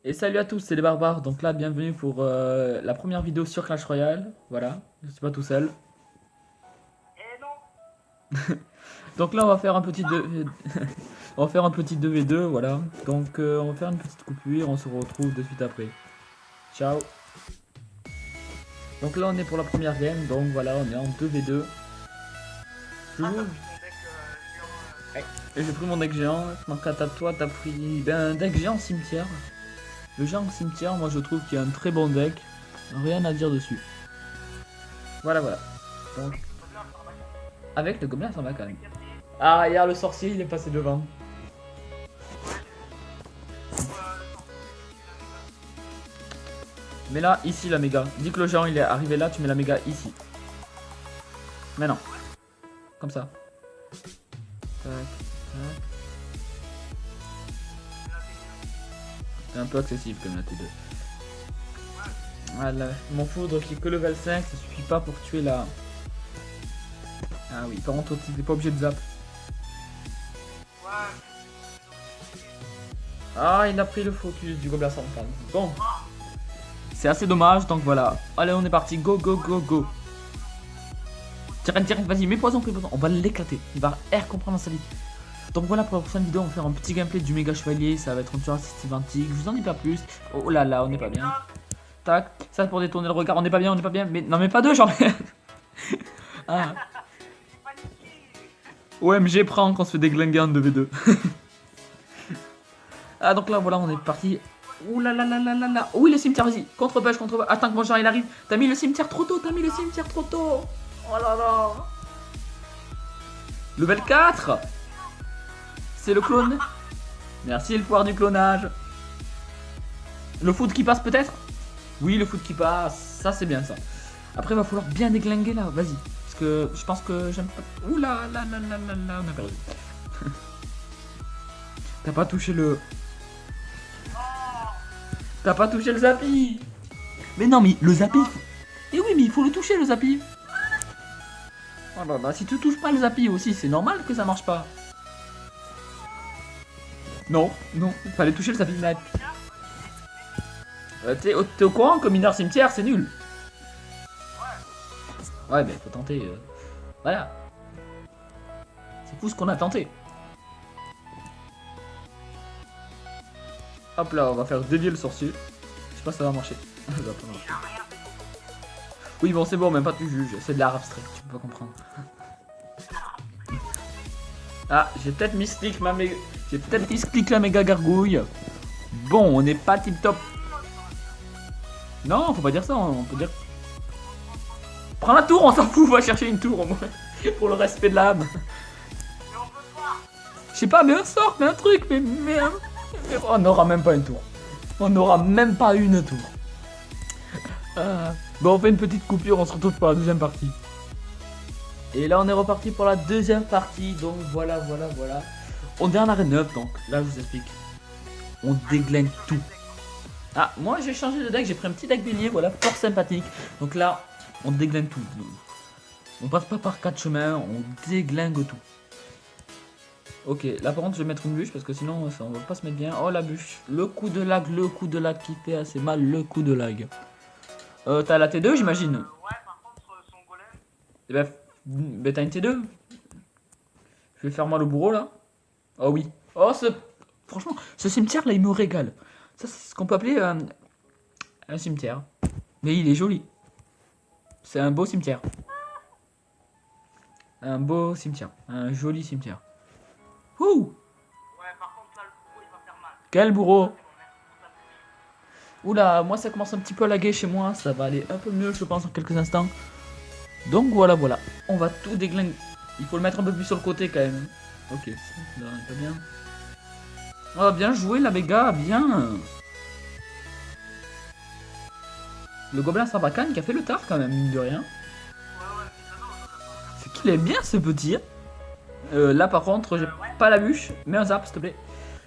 Et salut à tous, c'est les barbares. Donc là, bienvenue pour la première vidéo sur Clash Royale. Voilà, je suis pas tout seul. Eh non. Donc là, on va faire un petit on va faire un petit 2v2, voilà. Donc on va faire une petite coupure, on se retrouve de suite après. Ciao. Donc là, on est pour la première game. Donc voilà, on est en 2v2. Ah, Toujours. Et j'ai pris mon deck géant. Donc à toi, t'as pris un deck géant cimetière. Le géant cimetière, moi je trouve qu'il y a un très bon deck. Rien à dire dessus. Voilà, voilà. Donc, avec le gobelin, ça va quand même. Ah, hier le sorcier, il est passé devant. Mais là, ici la méga. Dis que le géant il est arrivé là, tu mets la méga ici. Maintenant. Comme ça. Tac, tac. C'est un peu accessible comme la T2. Voilà. Mon foudre qui est que level 5, ça suffit pas pour tuer la... Ah oui, par contre, t'es pas obligé de zap. Ah, il a pris le focus du gobelin sans femme. Bon. C'est assez dommage, donc voilà. Allez, on est parti. Go, go, go, go. Direct, vas-y, mets poison, poison. On va l'éclater. Il va R comprendre sa vie. Donc voilà, pour la prochaine vidéo, on va faire un petit gameplay du méga chevalier. Ça va être un tueur systématique. Je vous en dis pas plus. Oh là là, on n'est pas bien. Tac. Ça pour détourner le regard. On n'est pas bien, on n'est pas bien. Mais non, mais pas deux, genre. Ah. OMG prend quand on se fait déglinguer en 2v2. Ah, donc là, voilà, on est parti. Ouh là là là là là là. Oui, le cimetière, vas-y. Contre-push, contre-push. Attends que mon genre il arrive. T'as mis le cimetière trop tôt, Oh là là. Level 4. C'est le clone. Merci le pouvoir du clonage. Le foot qui passe peut-être. Oui, le foot qui passe. Ça, c'est bien ça. Après, il va falloir bien déglinguer là. Vas-y. Parce que je pense que j'aime pas. Ouh là là là là là là. On a perdu. T'as pas touché le... T'as pas touché le Zappy. Mais non, mais le Zappy... Eh oui, mais il faut le toucher, le Zappy. Oh là là, si tu touches pas le Zappy aussi, c'est normal que ça marche pas. Non, non, il fallait toucher le Zappy, mec. T'es au courant que mineur cimetière, c'est nul. Ouais, mais faut tenter. Voilà. C'est fou ce qu'on a tenté. Hop là, on va faire dévier le sorcier. Je sais pas si ça va marcher. Ça va pas marcher. Oui, bon, c'est bon, même pas tu juges. C'est de l'art abstrait, tu peux pas comprendre. Ah, j'ai peut-être misclick ma méga... J'ai peut-être misclick la méga gargouille. Bon, on n'est pas tip top. Non, faut pas dire ça, on peut dire... Prends la tour, on s'en fout, va chercher une tour au moins. Pour le respect de l'âme. Je sais pas, mais un sort, mais un truc, mais on n'aura même pas une tour. On n'aura même pas une tour. Bon, on fait une petite coupure, on se retrouve pour la deuxième partie. Et là, on est reparti pour la deuxième partie. Donc voilà, voilà, voilà. On est en arène 9, donc là, je vous explique. On déglingue tout. Ah, moi, j'ai changé de deck. J'ai pris un petit deck bélier, voilà, fort sympathique. Donc là, on déglingue tout. On passe pas par 4 chemins, on déglingue tout. Ok, là par contre je vais mettre une bûche parce que sinon ça, on va pas se mettre bien. Oh la bûche, le coup de lag qui fait assez mal, le coup de lag. T'as la T2 j'imagine. Ouais, par contre son golem. Eh ben t'as une T2. Je vais faire moi le bourreau là. Oh oui. Oh franchement, ce cimetière là il me régale. Ça c'est ce qu'on peut appeler un cimetière. Mais il est joli. C'est un beau cimetière. Un beau cimetière. Un joli cimetière. Ouh. Ouais, par contre là le bourreau il va faire mal. Quel bourreau. Oula, moi ça commence un petit peu à laguer chez moi, ça va aller un peu mieux je pense en quelques instants. Donc voilà, voilà, on va tout déglinguer. Il faut le mettre un peu plus sur le côté quand même. Ok, ça va pas bien. Oh, bien joué la méga, bien. Le gobelin Sarbacane qui a fait le taf quand même, mine de rien. C'est qu'il est bien ce petit. Là par contre, j'ai pas la bûche, mets un zap s'il te plaît.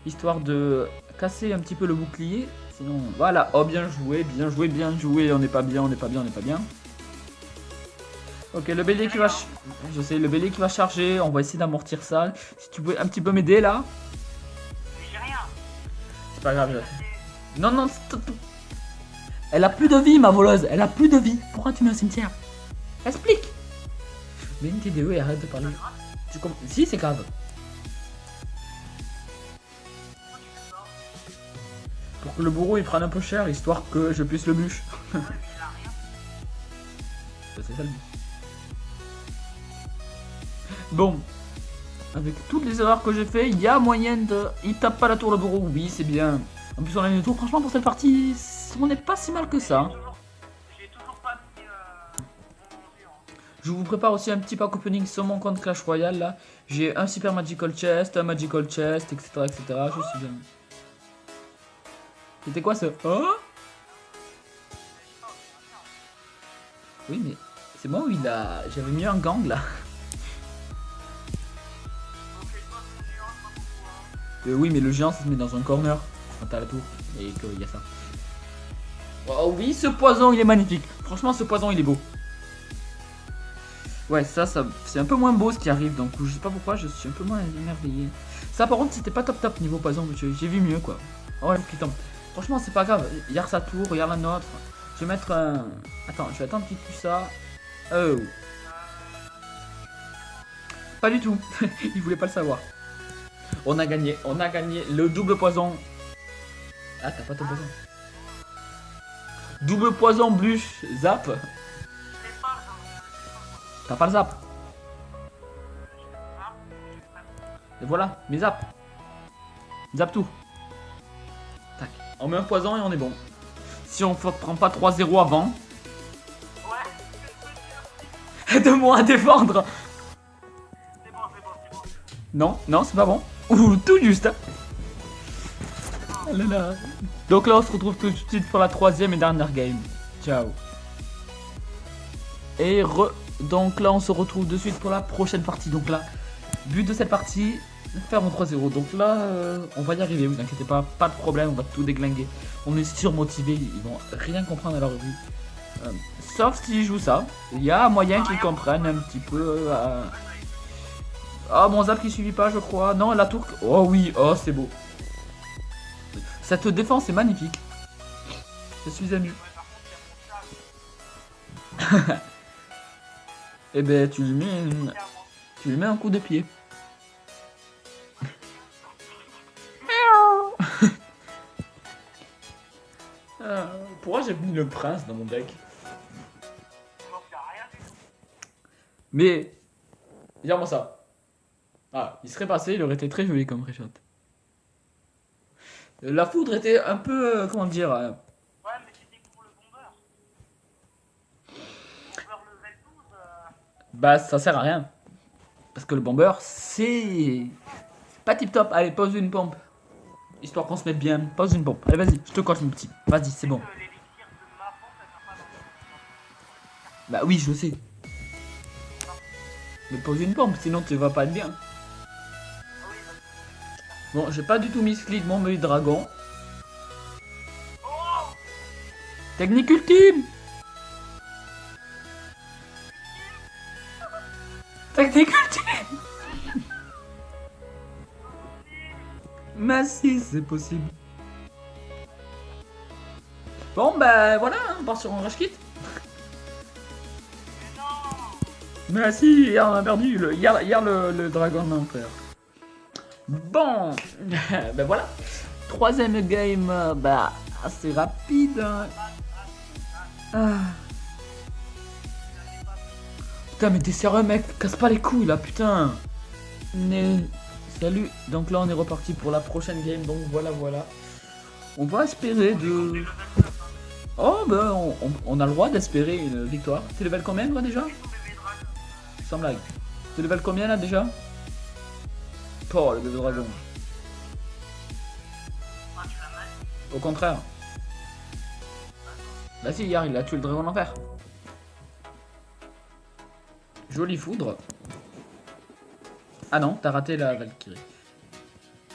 Histoire de casser un petit peu le bouclier. Sinon, voilà. Oh, bien joué, bien joué, bien joué. On n'est pas bien, on n'est pas bien, on n'est pas bien. Ok, le bélier qui va... Je sais, le bélier qui va charger. On va essayer d'amortir ça. Si tu peux un petit peu m'aider, là. Mais j'ai rien. C'est pas grave. Non, non, stop. Elle a plus de vie, ma voleuse. Elle a plus de vie. Pourquoi tu mets au cimetière? Explique. Mais une TDE et arrête de parler. Si, c'est grave. Pour que le bourreau il prenne un peu cher, histoire que je puisse le bûche. C'est ça le but. Bon. Avec toutes les erreurs que j'ai fait, il y a moyen de... Il tape pas la tour le bourreau, oui c'est bien. En plus on a une tour, franchement pour cette partie, on n'est pas si mal que ça. J'ai toujours pas mis mon dur. Je vous prépare aussi un petit pack opening sur mon compte Clash Royale là. J'ai un super magical chest, un magical chest, etc. etc. Je suis bien. C'était quoi ce... Oh oui mais... C'est moi où il a... J'avais mis un gang là. Oui mais le géant ça se met dans un corner quand t'as la tour et qu'il y a ça. Oh oui ce poison il est magnifique. Franchement ce poison il est beau. Ouais ça c'est un peu moins beau ce qui arrive donc je sais pas pourquoi je suis un peu moins émerveillé. Ça par contre c'était pas top niveau poison mais j'ai vu mieux quoi. Oh ouais qui tombe. Franchement c'est pas grave. Regarde sa tour, regarde la nôtre. Je vais mettre un... Attends je vais attendre qu'il tue ça. Oh. Pas du tout. Il voulait pas le savoir. On a gagné le double poison. Ah, t'as pas ton poison. Double poison, bluche, zap. T'as pas le zap. Et voilà, mes zap. Zap tout. Tac. On met un poison et on est bon. Si on prend pas 3-0 avant. Ouais. Aide-moi à défendre. C'est bon. Non, non, c'est pas bon. Ouh, tout juste. Oh là là. Donc là, on se retrouve tout de suite pour la troisième et dernière game. Ciao. Et donc là, on se retrouve de suite pour la prochaine partie. Donc là, but de cette partie, faire mon 3-0. Donc là, on va y arriver, vous inquiétez pas, pas de problème, on va tout déglinguer. On est surmotivé, ils vont rien comprendre à leur vie. Sauf s'ils jouent ça, il y a moyen qu'ils comprennent un petit peu. Ah, mon zap qui suffit pas, je crois. Non, la tour. Oh oui, oh, c'est beau. Cette défense est magnifique. Je suis ému. Eh ben, tu lui mets un coup de pied. Pourquoi j'ai mis le prince dans mon deck? Mais, regarde-moi ça. Ah, il serait passé, il aurait été très joli comme reshot. La foudre était un peu, comment dire... Ouais, mais c'était pour le bombeur. Bombeur level 12. Bah, ça sert à rien. Parce que le bomber, c'est pas tip top. Allez, pose une pompe. Histoire qu'on se mette bien. Pose une pompe. Allez, vas-y, je te coach, mon petit. Vas-y, c'est bon. L'élixir de ma pompe, elle sera pas dans Bah oui, je sais. Mais pose une pompe, sinon tu vas pas être bien. Bon, j'ai pas du tout mis de mon œil dragon. Technique ultime. Technique ultime. Mais si, c'est possible. Bon, bah voilà, on part sur un rush kit. Mais si, hier on a perdu. Hier le dragon non, frère. Bon, ben voilà. Troisième game, bah assez rapide. Ah. Putain, mais t'es sérieux, mec? Casse pas les couilles là, putain. Salut. Donc là, on est reparti pour la prochaine game. Donc voilà. On va espérer de. Oh, ben on a le droit d'espérer une victoire. T'es level combien, toi déjà? Sans blague. T'es level combien là déjà? Oh, le bébé dragon. Au contraire. Bah si, hier il a tué le dragon d'enfer. Jolie foudre. Ah non, t'as raté la Valkyrie.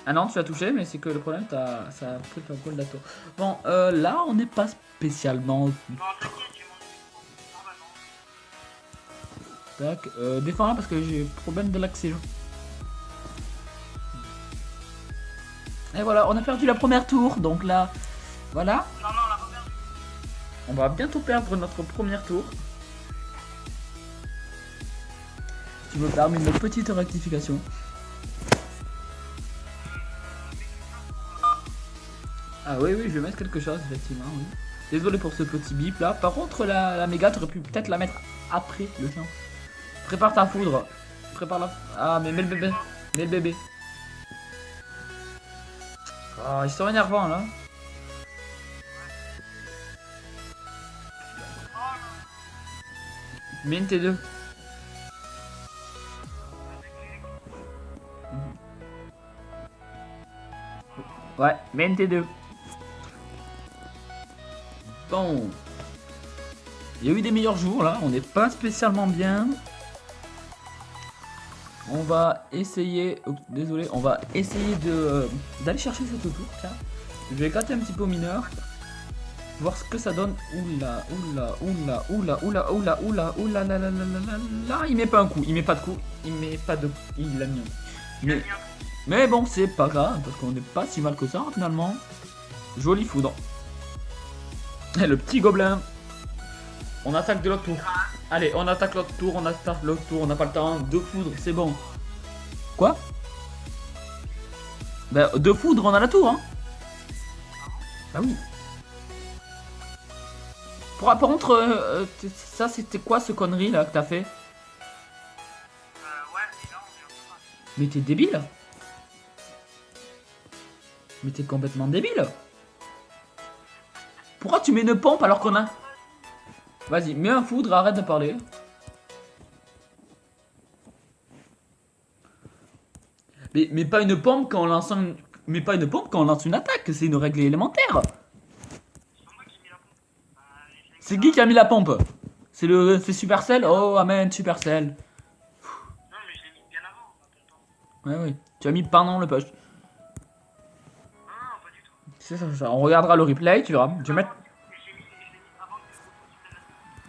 Ah non, tu l'as touché, mais c'est que le problème, ça a pris ton col de la tour. Bon, là, on n'est pas spécialement... Tac, défends là parce que j'ai problème de l'accès. Et voilà, on a perdu la première tour, donc là, Voilà. Non, non, on l'a pas perdu. On va bientôt perdre notre premier tour. Tu me permets une petite rectification. Ah oui, oui, je vais mettre quelque chose, effectivement, oui. Désolé pour ce petit bip là. Par contre, la méga, tu aurais pu peut-être la mettre après le champ. Prépare ta foudre. Prépare la... Ah, mais mets le bébé. Mets le bébé. Ah, ils sont énervants là. Mets une T2. Ouais, mets une T2. Bon. Il y a eu des meilleurs jours là, on n'est pas spécialement bien. On va essayer, oh, désolé, on va essayer d'aller chercher cette tour, tiens. Je vais éclater un petit peu au mineur. Voir ce que ça donne. Oula, oula, oula, oula, oula, oula, oula, oula, la la la la la. Il met pas un coup, il met pas de coup, il met pas de... Il l'a mis. Mais bon, c'est pas grave, parce qu'on n'est pas si mal que ça finalement. Jolie foudre. Et le petit gobelin. On attaque de l'autre tour. Allez, on attaque l'autre tour, on attaque l'autre tour, on n'a pas le temps. 2 foudres, c'est bon. Quoi? Bah, 2 foudres, on a la tour, hein. Bah oui. Par contre, ça c'était quoi ce connerie là que t'as fait? Ouais, mais là, on est un peu mal. Mais t'es débile? Mais t'es complètement débile? Pourquoi tu mets une pompe alors qu'on a... Vas-y, mets un foudre, arrête de parler. Mais pas une pompe quand on lance un... Mais pas une pompe quand on lance une attaque, c'est une règle élémentaire. C'est moi qui ai mis la pompe. Je l'ai mis C'est là. qui a mis la pompe? C'est Supercell? Oh, amen, Supercell. Non, mais je l'ai mis bien avant, à ton temps. Ouais, oui. Tu as mis pendant le push. Non, pas du tout. C'est ça. On regardera le replay, tu verras. Je vais mettre... Je l'ai mis avant que tu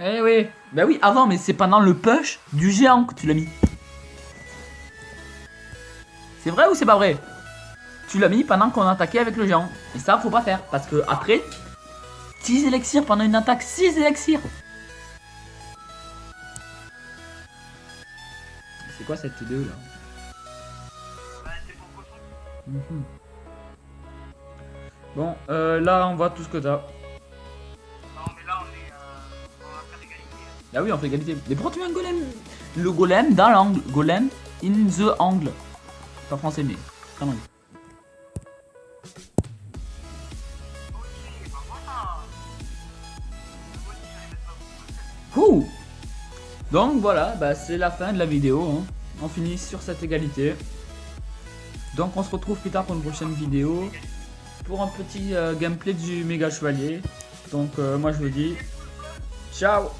le Eh oui. Bah oui, avant, mais c'est pendant le push du géant que tu l'as mis. C'est vrai ou c'est pas vrai? Tu l'as mis pendant qu'on attaquait avec le géant. Et ça, faut pas faire. Parce que après, 6 élixirs pendant une attaque. 6 élixirs. C'est quoi cette idée là? Bah, c'est pour cochon. Mhm. Bon, là, on voit tout ce que t'as. Non, mais là, on va faire égalité. Ah oui, on fait égalité. Mais pourquoi tu mets un golem? Le golem dans l'angle. Golem in the angle. Pas français, mais... Comment dire? Ok, bah voilà. Moi aussi, j'arrive à pas. Ouh. Donc voilà, bah, c'est la fin de la vidéo. Hein. On finit sur cette égalité. Donc on se retrouve plus tard pour une prochaine vidéo. Pour un petit gameplay du méga chevalier. Donc moi je vous dis ciao.